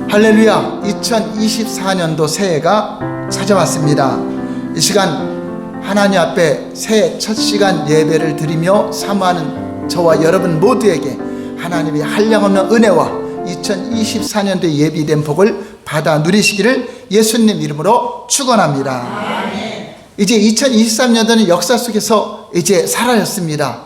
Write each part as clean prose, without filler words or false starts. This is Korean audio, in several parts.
할렐루야. 2024년도 새해가 찾아왔습니다. 이 시간 하나님 앞에 새해 첫 시간 예배를 드리며 사모하는 저와 여러분 모두에게 하나님의 한량없는 은혜와 2024년도에 예비된 복을 받아 누리시기를 예수님 이름으로 축원합니다. 이제 2023년도는 역사 속에서 이제 사라졌습니다.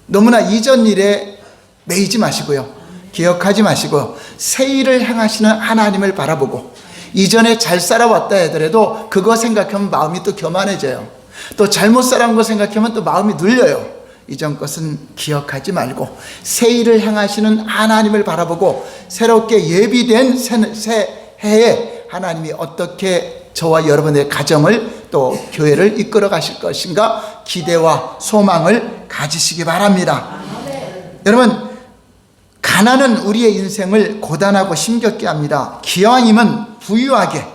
너무나 이전 일에 매이지 마시고요, 기억하지 마시고 새 일을 행하시는 하나님을 바라보고, 이전에 잘 살아왔다 하더라도 그거 생각하면 마음이 또 교만해져요. 또 잘못 살아온 거 생각하면 또 마음이 눌려요. 이전 것은 기억하지 말고 새 일을 행하시는 하나님을 바라보고 새롭게 예비된 새 해에 하나님이 어떻게 저와 여러분의 가정을 또 교회를 이끌어 가실 것인가 기대와 소망을 가지시기 바랍니다. 여러분, 가난은 우리의 인생을 고단하고 힘겹게 합니다. 기왕이면 부유하게,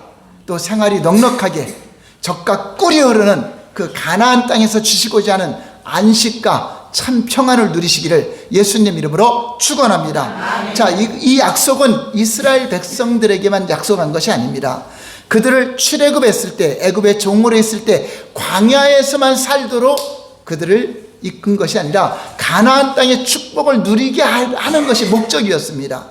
또 생활이 넉넉하게 젖과 꿀이 흐르는 그 가나안 땅에서 주시고자 하는 안식과 참 평안을 누리시기를 예수님 이름으로 축원합니다. 자, 이 약속은 이스라엘 백성들에게만 약속한 것이 아닙니다. 그들을 출애굽했을 때, 애굽의 종으로 있을 때 광야에서만 살도록 그들을 이끈 것이 아니라 가나안 땅의 축복을 누리게 하는 것이 목적이었습니다.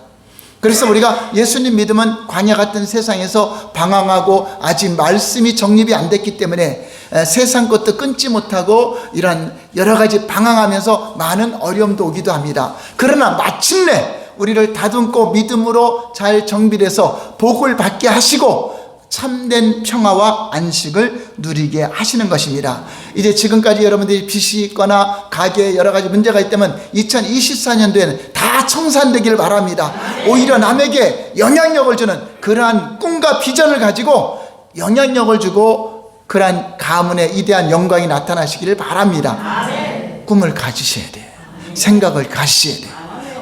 그래서 우리가 예수님 믿으면 광야 같은 세상에서 방황하고 아직 말씀이 정립이 안 됐기 때문에 세상 것도 끊지 못하고 이런 여러 가지 방황하면서 많은 어려움도 오기도 합니다. 그러나 마침내 우리를 다듬고 믿음으로 잘 정비돼서 복을 받게 하시고 참된 평화와 안식을 누리게 하시는 것입니다. 이제 지금까지 여러분들이 빚이 있거나 가게에 여러 가지 문제가 있다면 2024년도에는 다 청산되길 바랍니다. 오히려 남에게 영향력을 주는 그러한 꿈과 비전을 가지고 영향력을 주고 그러한 가문의 이대한 영광이 나타나시기를 바랍니다. 꿈을 가지셔야 돼요. 생각을 가지셔야 돼요.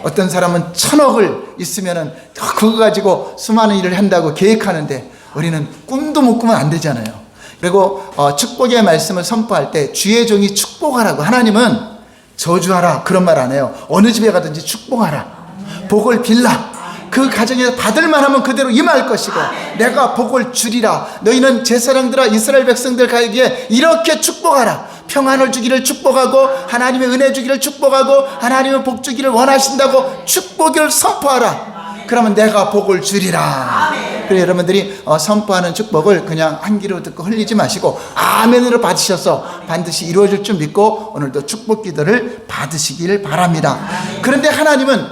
어떤 사람은 1000억을 있으면 그거 가지고 수많은 일을 한다고 계획하는데 우리는 꿈도 못 꾸면 안 되잖아요. 그리고 축복의 말씀을 선포할 때 주의 종이 축복하라고, 하나님은 저주하라 그런 말 안 해요. 어느 집에 가든지 축복하라, 복을 빌라. 그 가정에서 받을만 하면 그대로 임할 것이고 내가 복을 주리라. 너희는 제 사랑들아 이스라엘 백성들에게 이렇게 축복하라. 평안을 주기를 축복하고 하나님의 은혜 주기를 축복하고 하나님의 복 주기를 원하신다고 축복을 선포하라. 그러면 내가 복을 주리라. 그래서 여러분들이 선포하는 축복을 그냥 한 귀로 듣고 흘리지 마시고 아멘으로 받으셔서 반드시 이루어질 줄 믿고 오늘도 축복 기도를 받으시길 바랍니다. 그런데 하나님은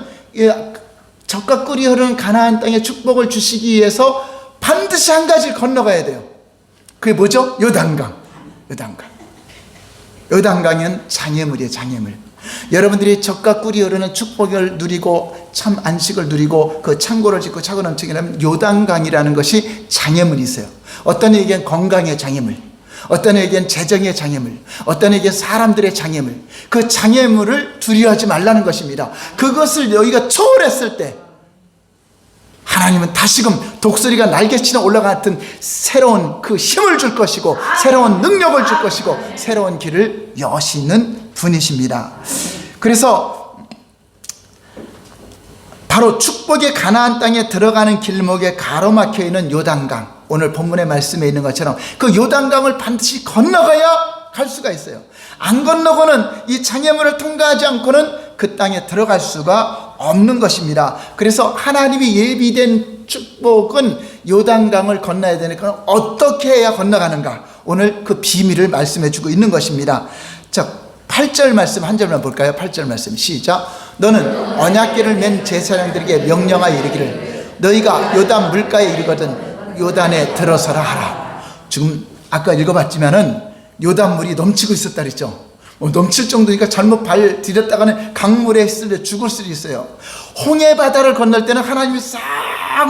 젖과 꿀이 흐르는 가나안 땅에 축복을 주시기 위해서 반드시 한 가지를 건너가야 돼요. 그게 뭐죠? 요단강. 요단강은 장애물이에요. 장애물. 여러분들이 젖과 꿀이 흐르는 축복을 누리고 참 안식을 누리고 그 창고를 짓고 차고 넘치기는 요단강이라는 것이 장애물이 있어요. 어떤 이에겐 건강의 장애물, 어떤 이에겐 재정의 장애물, 어떤 이에겐 사람들의 장애물, 그 장애물을 두려워하지 말라는 것입니다. 그것을 너희가 초월했을 때 하나님은 다시금 독수리가 날개치는 올라가 같은 새로운 그 힘을 줄 것이고 새로운 능력을 줄 것이고 새로운 길을 여시는 분이십니다. 그래서 바로 축복의 가나안 땅에 들어가는 길목에 가로막혀 있는 요단강, 오늘 본문의 말씀에 있는 것처럼 그 요단강을 반드시 건너가야 갈 수가 있어요. 안 건너고는 이 장애물을 통과하지 않고는 그 땅에 들어갈 수가 없는 것입니다. 그래서 하나님이 예비된 축복은 요단강을 건너야 되니까 어떻게 해야 건너가는가, 오늘 그 비밀을 말씀해 주고 있는 것입니다. 자, 8절 말씀 한 절만 볼까요? 8절 말씀 시작. 너는 언약궤를 맨 제사장들에게 명령하여 이르기를 너희가 요단 물가에 이르거든 요단에 들어서라 하라. 지금 아까 읽어봤지만은 요단물이 넘치고 있었다 그랬죠. 넘칠 정도니까 잘못 발 디뎠다가는 강물에 있을 때 죽을 수도 있어요. 홍해 바다를 건널 때는 하나님이 싹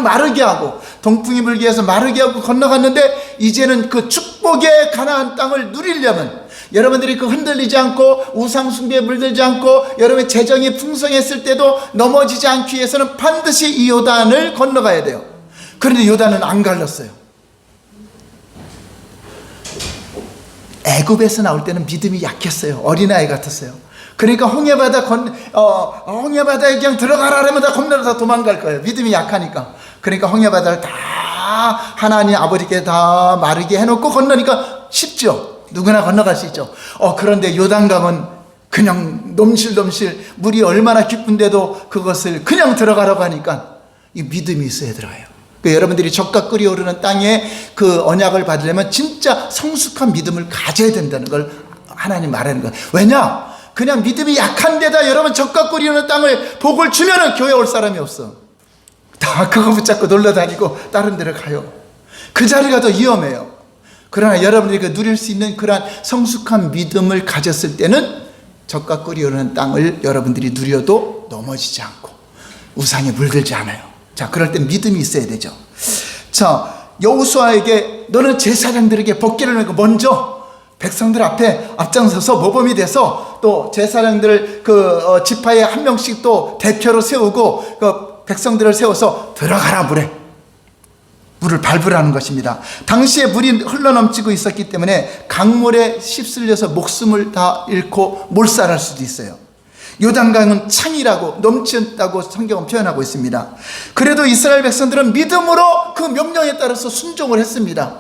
마르게 하고 동풍이 불기 위해서 마르게 하고 건너갔는데 이제는 그 축복의 가나안 땅을 누리려면 여러분들이 그 흔들리지 않고 우상 숭배에 물들지 않고 여러분의 재정이 풍성했을 때도 넘어지지 않기 위해서는 반드시 이 요단을 건너가야 돼요. 그런데 요단은 안 갈랐어요. 애굽에서 나올 때는 믿음이 약했어요. 어린아이 같았어요. 그러니까 홍해바다에 그냥 들어가라 하면 다 겁나서 도망갈 거예요. 믿음이 약하니까. 그러니까 홍해바다를 다 하나님 아버지께 다 마르게 해놓고 건너니까 쉽죠. 누구나 건너갈 수 있죠. 그런데 요단강은 그냥 넘실넘실 물이 얼마나 깊은데도 그것을 그냥 들어가라고 하니까 이 믿음이 있어야 들어가요. 여러분들이 적과 끓이 오르는 땅에 그 언약을 받으려면 진짜 성숙한 믿음을 가져야 된다는 걸 하나님 말하는 거예요. 왜냐? 그냥 믿음이 약한 데다 여러분 적과 끓이 오르는 땅을 복을 주면은 교회 올 사람이 없어. 다 그거 붙잡고 놀러 다니고 다른 데로 가요. 그 자리가 더 위험해요. 그러나 여러분들이 그 누릴 수 있는 그러한 성숙한 믿음을 가졌을 때는 적과 꿀이 오르는 땅을 여러분들이 누려도 넘어지지 않고 우상에 물들지 않아요. 자, 그럴 때 믿음이 있어야 되죠. 자, 여호수아에게 너는 제사장들에게 법궤를 내고 먼저 백성들 앞에 앞장서서 모범이 돼서 또 제사장들 지파에 한 명씩 또 대표로 세우고 그 백성들을 세워서 들어가라 물을 밟으라는 것입니다. 당시에 물이 흘러넘치고 있었기 때문에 강물에 휩쓸려서 목숨을 다 잃고 몰살할 수도 있어요. 요단강은 창이라고 넘쳤다고 성경은 표현하고 있습니다. 그래도 이스라엘 백성들은 믿음으로 그 명령에 따라서 순종을 했습니다.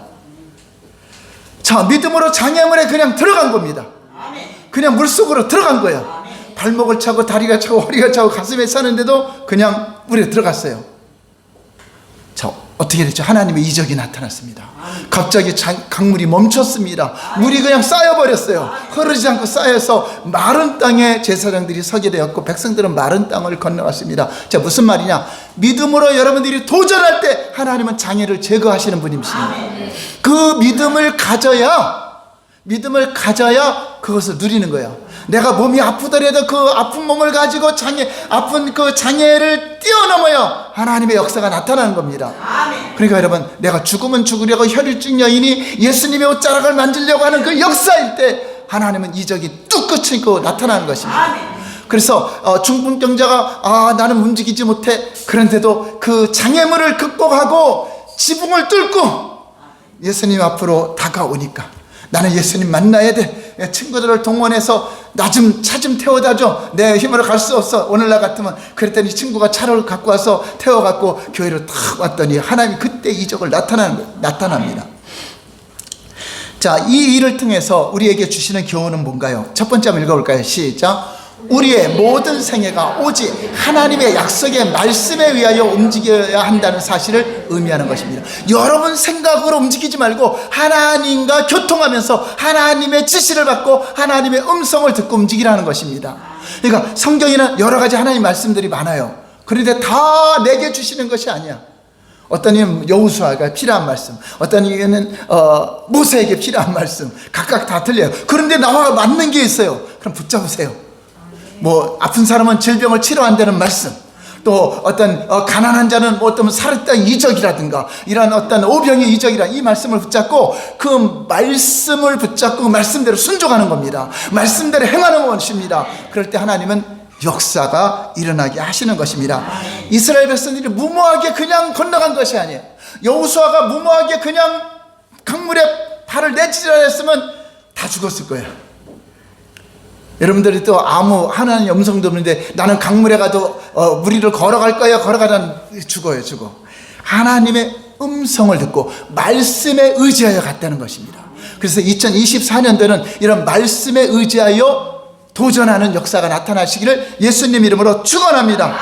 자, 믿음으로 장애물에 그냥 들어간 겁니다. 그냥 물속으로 들어간 거예요. 발목을 차고 다리가 차고 허리가 차고 가슴에 차는데도 그냥 물에 들어갔어요. 자, 어떻게 됐죠? 하나님의 이적이 나타났습니다. 갑자기 강물이 멈췄습니다. 물이 그냥 쌓여버렸어요. 흐르지 않고 쌓여서 마른 땅에 제사장들이 서게 되었고 백성들은 마른 땅을 건너갔습니다. 자, 무슨 말이냐? 믿음으로 여러분들이 도전할 때 하나님은 장애를 제거하시는 분이십니다. 그 믿음을 가져야 그것을 누리는 거예요. 내가 몸이 아프더라도 그 아픈 몸을 가지고 아픈 그 장애를 뛰어넘어야 하나님의 역사가 나타나는 겁니다. 그러니까 여러분, 내가 죽으면 죽으려고 혈일증 여인이 예수님의 옷자락을 만지려고 하는 그 역사일 때 하나님은 이적이 뚝 끊고 나타나는 것입니다. 그래서 중풍병자가 나는 움직이지 못해. 그런데도 그 장애물을 극복하고 지붕을 뚫고 예수님 앞으로 다가오니까 나는 예수님 만나야 돼. 친구들을 동원해서 나 좀 차 좀 태워다 줘. 내 힘으로 갈 수 없어. 오늘날 같으면. 그랬더니 친구가 차를 갖고 와서 태워갖고 교회로 탁 왔더니 하나님이 그때 이적을 나타납니다. 자, 이 일을 통해서 우리에게 주시는 교훈은 뭔가요? 첫 번째 한번 읽어볼까요? 시작. 우리의 모든 생애가 오직 하나님의 약속의 말씀에 의하여 움직여야 한다는 사실을 의미하는 것입니다. 여러분 생각으로 움직이지 말고 하나님과 교통하면서 하나님의 지시를 받고 하나님의 음성을 듣고 움직이라는 것입니다. 그러니까 성경에는 여러 가지 하나님 말씀들이 많아요. 그런데 다 내게 주시는 것이 아니야. 어떤 이는 여호수아가 필요한 말씀, 어떤 이는 모세에게 필요한 말씀, 각각 다 틀려요. 그런데 나와 맞는 게 있어요. 그럼 붙잡으세요. 아픈 사람은 질병을 치료한다는 말씀, 또 어떤 가난한 자는 어떤 살았던 이적이라든가 이런 어떤 오병의 이적이라 이 말씀을 붙잡고 그 말씀을 붙잡고 그 말씀대로 순종하는 겁니다. 말씀대로 행하는 것입니다. 그럴 때 하나님은 역사가 일어나게 하시는 것입니다. 이스라엘 백성들이 무모하게 그냥 건너간 것이 아니에요. 여호수아가 무모하게 그냥 강물에 발을 내딛으랬으면 다 죽었을 거예요. 여러분들이 또 아무 하나님의 음성도 없는데 나는 강물에 가도 무리를 걸어갈 거야. 걸어가면 죽어요. 하나님의 음성을 듣고 말씀에 의지하여 갔다는 것입니다. 그래서 2024년도는 이런 말씀에 의지하여 도전하는 역사가 나타나시기를 예수님 이름으로 축원합니다.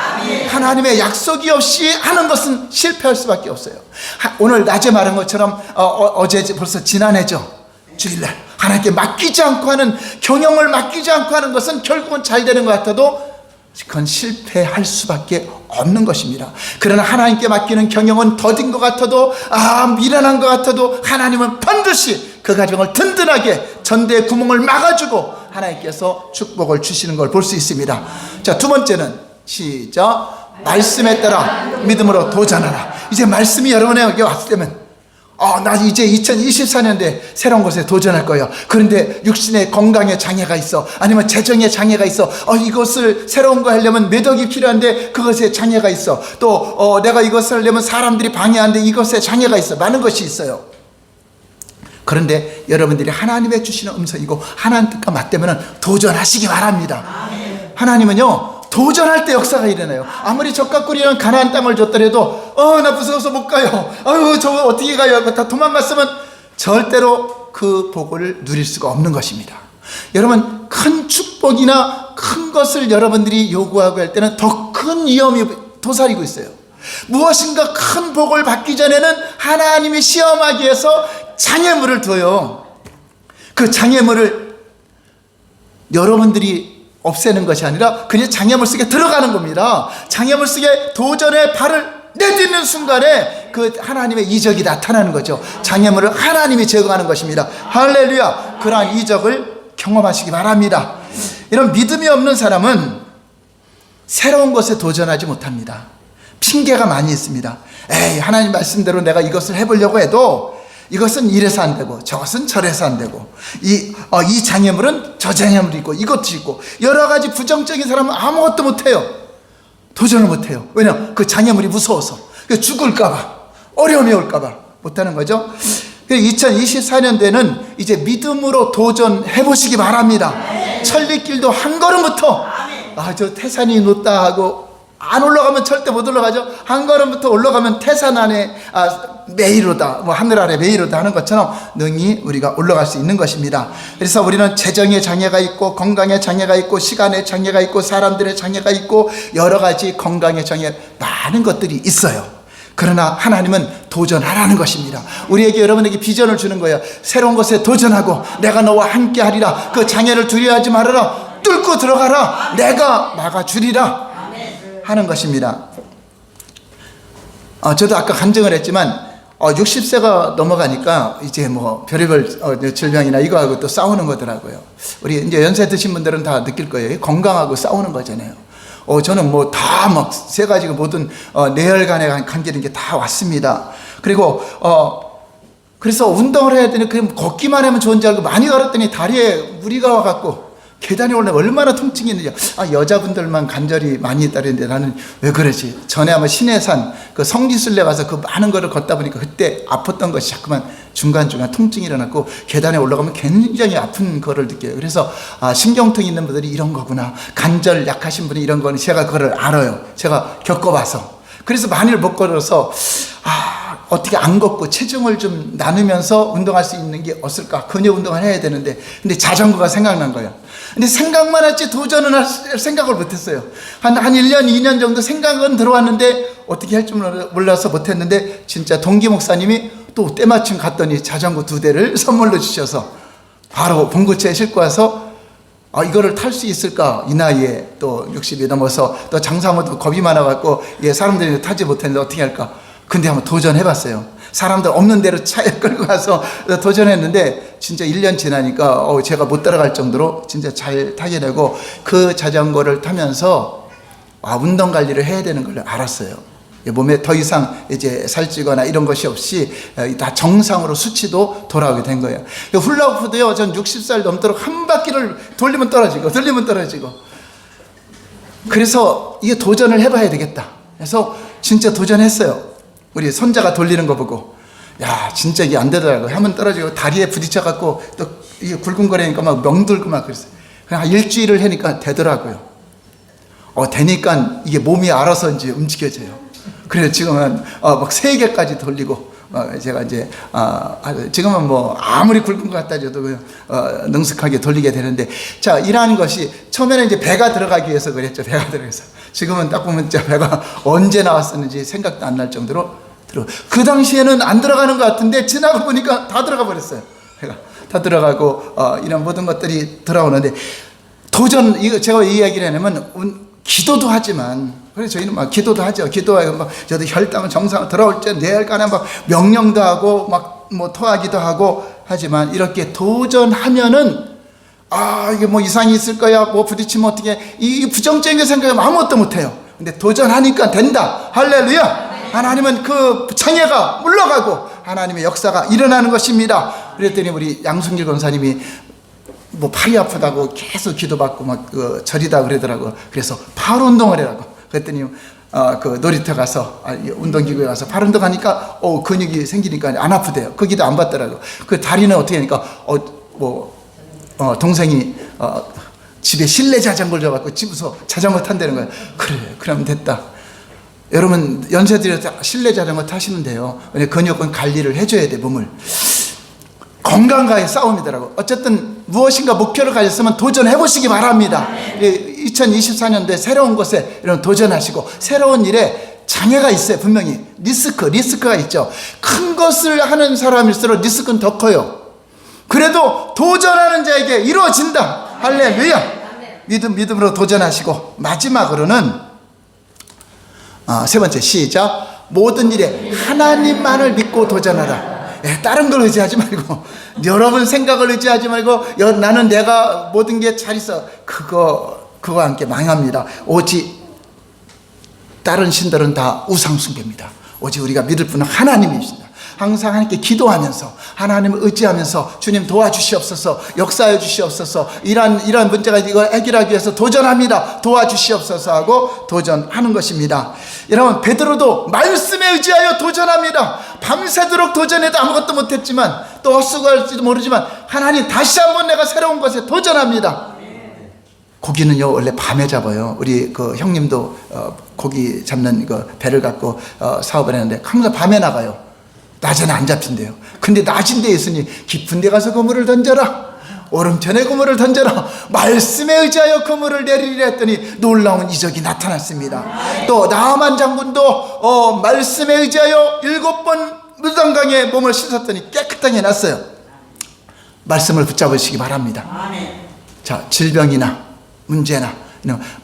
하나님의 약속이 없이 하는 것은 실패할 수밖에 없어요. 오늘 낮에 말한 것처럼 어제 벌써 지난해죠. 주일날 하나님께 맡기지 않고 하는, 경영을 맡기지 않고 하는 것은 결국은 잘 되는 것 같아도 그건 실패할 수밖에 없는 것입니다. 그러나 하나님께 맡기는 경영은 더딘 것 같아도 미련한 것 같아도 하나님은 반드시 그 가정을 든든하게 전대의 구멍을 막아주고 하나님께서 축복을 주시는 걸 볼 수 있습니다. 자, 두 번째는 시작. 말씀에 따라 믿음으로 도전하라. 이제 말씀이 여러분에게 왔을 때면 나 이제 2024년도에 새로운 것에 도전할 거예요. 그런데 육신의 건강에 장애가 있어. 아니면 재정에 장애가 있어. 이것을 새로운 거 하려면 매덕이 필요한데 그것에 장애가 있어. 또 내가 이것을 하려면 사람들이 방해하는데 이것에 장애가 있어. 많은 것이 있어요. 그런데 여러분들이 하나님의 주시는 음성이고 하나님 뜻과 맞대면 도전하시기 바랍니다. 하나님은요 도전할 때 역사가 일어나요. 아무리 적각구리랑 가나안 땅을 줬더라도 나 무서워서 못 가요. 아유 저 어떻게 가요. 다 도망갔으면 절대로 그 복을 누릴 수가 없는 것입니다. 여러분 큰 축복이나 큰 것을 여러분들이 요구하고 할 때는 더 큰 위험이 도사리고 있어요. 무엇인가 큰 복을 받기 전에는 하나님이 시험하기 위해서 장애물을 둬요. 그 장애물을 여러분들이 없애는 것이 아니라 그냥 장애물 속에 들어가는 겁니다. 장애물 속에 도전의 발을 내딛는 순간에 그 하나님의 이적이 나타나는 거죠. 장애물을 하나님이 제거하는 것입니다. 할렐루야. 그러한 이적을 경험하시기 바랍니다. 이런 믿음이 없는 사람은 새로운 것에 도전하지 못합니다. 핑계가 많이 있습니다. 에이 하나님 말씀대로 내가 이것을 해보려고 해도 이것은 이래서 안 되고 저것은 저래서 안 되고 이 장애물은 저 장애물이 있고 이것도 있고 여러 가지 부정적인 사람은 아무것도 못해요. 도전을 못해요. 왜냐? 그 장애물이 무서워서 죽을까봐 어려움이 올까봐 못하는 거죠. 2024년도에는 이제 믿음으로 도전해 보시기 바랍니다. 천리길도 한 걸음부터 저 태산이 높다 하고 안 올라가면 절대 못 올라가죠. 한 걸음부터 올라가면 태산 안에 메이로다 하늘 아래 메이로다 하는 것처럼 능히 우리가 올라갈 수 있는 것입니다. 그래서 우리는 재정의 장애가 있고 건강의 장애가 있고 시간의 장애가 있고 사람들의 장애가 있고 여러 가지 건강의 장애 많은 것들이 있어요. 그러나 하나님은 도전하라는 것입니다. 우리에게 여러분에게 비전을 주는 거예요. 새로운 것에 도전하고 내가 너와 함께 하리라. 그 장애를 두려워하지 말아라. 뚫고 들어가라. 내가 막아주리라 하는 것입니다. 저도 아까 간증을 했지만 60세가 넘어가니까 이제 뭐 별의별 질병이나 이거하고 또 싸우는 거더라고요. 우리 이제 연세 드신 분들은 다 느낄 거예요. 건강하고 싸우는 거잖아요. 저는 뭐 다 막 세 가지 모든 뇌혈관에 관계된 게 다 왔습니다. 그리고 그래서 운동을 해야 되는 그냥 걷기만 하면 좋은 줄 알고 많이 걸었더니 다리에 무리가 와갖고 계단에 올라가 얼마나 통증이 있는지. 여자분들만 관절이 많이 있다는데 나는 왜 그러지? 전에 아마 신해산 그 성지순례 가서 그 많은 거를 걷다 보니까 그때 아팠던 것이 자꾸만 중간중간 통증이 일어났고 계단에 올라가면 굉장히 아픈 거를 느껴요. 그래서 신경통 있는 분들이 이런 거구나, 관절 약하신 분이 이런 거는 제가 그거를 알아요. 제가 겪어봐서. 그래서 많이 못 걸어서 어떻게 안 걷고 체중을 좀 나누면서 운동할 수 있는 게 없을까? 근육 운동을 해야 되는데 근데 자전거가 생각난 거예요. 근데 생각만 했지 도전은 할 생각을 못했어요. 한 1년 2년 정도 생각은 들어왔는데 어떻게 할 줄 몰라서 못했는데 진짜 동기 목사님이 또 때마침 갔더니 자전거 2대를 선물로 주셔서 바로 봉고차에 싣고 와서 이거를 탈 수 있을까? 이 나이에 또 60이 넘어서 또 장사모도 겁이 많아갖고 사람들이 타지 못했는데 어떻게 할까? 근데 한번 도전해봤어요. 사람들 없는 데로 차에 끌고 가서 도전했는데 진짜 1년 지나니까 제가 못 따라갈 정도로 진짜 잘 타게 되고 그 자전거를 타면서 운동 관리를 해야 되는 걸 알았어요. 몸에 더 이상 이제 살찌거나 이런 것이 없이 다 정상으로 수치도 돌아오게 된 거예요. 훌라후프도요, 전 60살 넘도록 한 바퀴를 돌리면 떨어지고 그래서 이게 도전을 해봐야 되겠다. 그래서 진짜 도전했어요. 우리 손자가 돌리는 거 보고 진짜 이게 안 되더라고요. 한번 떨어지고 다리에 부딪혀갖고 또 이게 굴궁거리니까 막 멍들고 막 그랬어요. 그냥 한 일주일을 하니까 되더라고요. 되니까 이게 몸이 알아서 이제 움직여져요. 그래서 지금은 막 3개까지 돌리고 제가 이제 지금은 뭐 아무리 굵은 것 같다 해도 능숙하게 돌리게 되는데, 자, 이러한 것이 처음에는 이제 배가 들어가기 위해서 그랬죠. 배가 들어가서. 지금은 딱 보면 진짜 배가 언제 나왔었는지 생각도 안 날 정도로 그 당시에는 안 들어가는 것 같은데 지나가 보니까 다 들어가 버렸어요. 배가 다 들어가고 이런 모든 것들이 들어오는데, 도전, 이거 제가 이 이야기를 하냐면 기도도 하지만, 그래서 저희는 막 기도도 하죠. 기도하고 막 저도 혈당은 정상 들어올 때 뇌혈관에 막 명령도 하고 막 뭐 토하기도 하고 하지만 이렇게 도전하면은 이게 뭐 이상이 있을 거야, 뭐 부딪히면 어떻게, 이 부정적인 생각하면 아무것도 못해요. 근데 도전하니까 된다. 할렐루야. 하나님은 그 장애가 물러가고 하나님의 역사가 일어나는 것입니다. 그랬더니 우리 양순길 권사님이 뭐 팔이 아프다고 계속 기도받고 막 절이다 그러더라고. 그래서 팔 운동을 해라고. 그랬더니 그 놀이터 가서 운동기구에 가서 팔 운동하니까 근육이 생기니까 안 아프대요. 거기도 안 받더라고. 그 다리는 어떻게 하니까 동생이 집에 실내 자전거를 줘갖고 집에서 자전거 탄다는 거예요. 그래, 그럼 됐다. 여러분 연세들이 실내 자전거 타시면 돼요. 근육은 관리를 해줘야 돼. 몸을. 건강과의 싸움이더라고. 어쨌든 무엇인가 목표를 가졌으면 도전해보시기 바랍니다. 2024년도에 새로운 것에 이런 도전하시고, 새로운 일에 장애가 있어요. 분명히 리스크가 있죠. 큰 것을 하는 사람일수록 리스크는 더 커요. 그래도 도전하는 자에게 이루어진다. 할렐루야. 믿음으로 도전하시고, 마지막으로는 세 번째, 시작. 모든 일에 하나님만을 믿고 도전하라. 다른 걸 의지하지 말고, 여러분 생각을 의지하지 말고, 나는 내가 모든 게 잘 있어. 그거와 함께 망합니다. 오직 다른 신들은 다 우상숭배입니다. 오직 우리가 믿을 분은 하나님이십니다. 항상 하나님께 기도하면서, 하나님을 의지하면서, 주님 도와주시옵소서, 역사해 주시옵소서, 이러한 문제가 이걸 해결하기 위해서 도전합니다. 도와주시옵소서 하고 도전하는 것입니다. 여러분, 베드로도 말씀에 의지하여 도전합니다. 밤새도록 도전해도 아무것도 못했지만, 또 헛수고할지도 모르지만, 하나님 다시 한번 내가 새로운 것에 도전합니다. 고기는요 원래 밤에 잡아요. 우리 그 형님도 고기 잡는 그 배를 갖고 사업을 했는데 항상 밤에 나가요. 낮에는 안 잡힌대요. 근데 낮인 데 있으니 깊은 데 가서 그물을 던져라, 오름천에 그물을 던져라, 말씀에 의지하여 그물을 내리리라 했더니 놀라운 이적이 나타났습니다. 또 나아만 장군도 말씀에 의지하여 7번 물단강에 몸을 씻었더니 깨끗하게 났어요. 말씀을 붙잡으시기 바랍니다. 자, 질병이나 문제나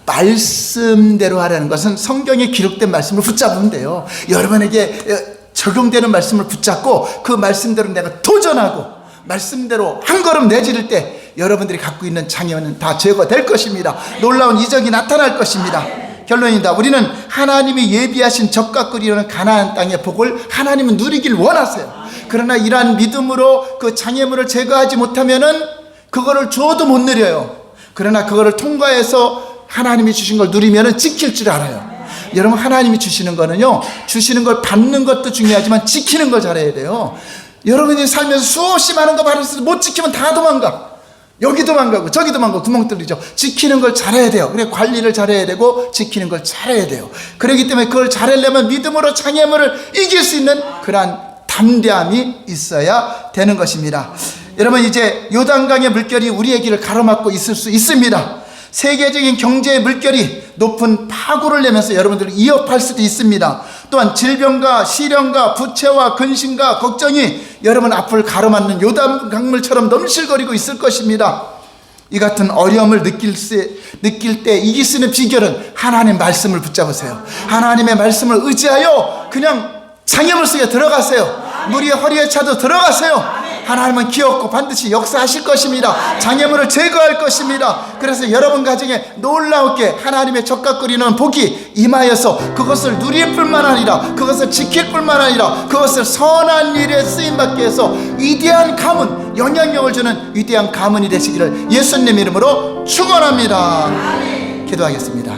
말씀대로 하라는 것은 성경에 기록된 말씀을 붙잡으면 돼요. 여러분에게 적용되는 말씀을 붙잡고 그 말씀대로 내가 도전하고 말씀대로 한 걸음 내지를 때 여러분들이 갖고 있는 장애는 다 제거될 것입니다. 놀라운 이적이 나타날 것입니다. 결론입니다. 우리는 하나님이 예비하신 적과 꿀이라는 가나안 땅의 복을 하나님은 누리길 원하세요. 그러나 이러한 믿음으로 그 장애물을 제거하지 못하면은 그거를 줘도 못 누려요. 그러나 그거를 통과해서 하나님이 주신 걸 누리면은 지킬 줄 알아요. 여러분, 하나님이 주시는 거는요, 주시는 걸 받는 것도 중요하지만 지키는 걸 잘해야 돼요. 여러분이 살면서 수없이 많은 거 받았을 때 못 지키면 다 도망가. 여기 도망가고 저기 도망가고 구멍 뚫리죠. 지키는 걸 잘해야 돼요. 그래, 관리를 잘해야 되고 지키는 걸 잘해야 돼요. 그렇기 때문에 그걸 잘하려면 믿음으로 장애물을 이길 수 있는 그러한 담대함이 있어야 되는 것입니다. 여러분, 이제 요단강의 물결이 우리의 길을 가로막고 있을 수 있습니다. 세계적인 경제의 물결이 높은 파고를 내면서 여러분들을 위협할 수도 있습니다. 또한 질병과 시련과 부채와 근심과 걱정이 여러분 앞을 가로막는 요단 강물처럼 넘실거리고 있을 것입니다. 이 같은 어려움을 느낄 때 이길 수 있는 비결은 하나님의 말씀을 붙잡으세요. 하나님의 말씀을 의지하여 그냥 장애물 속에 들어가세요. 무리의 허리에 차도 들어가세요. 하나님은 기었고 반드시 역사하실 것입니다. 장애물을 제거할 것입니다. 그래서 여러분 가정에 놀라우게 하나님의 적과 꿀이는 복이 임하여서 그것을 누릴 뿐만 아니라 그것을 지킬 뿐만 아니라 그것을 선한 일에 쓰임받게 해서 위대한 가문, 영향력을 주는 위대한 가문이 되시기를 예수님 이름으로 축원합니다. 기도하겠습니다.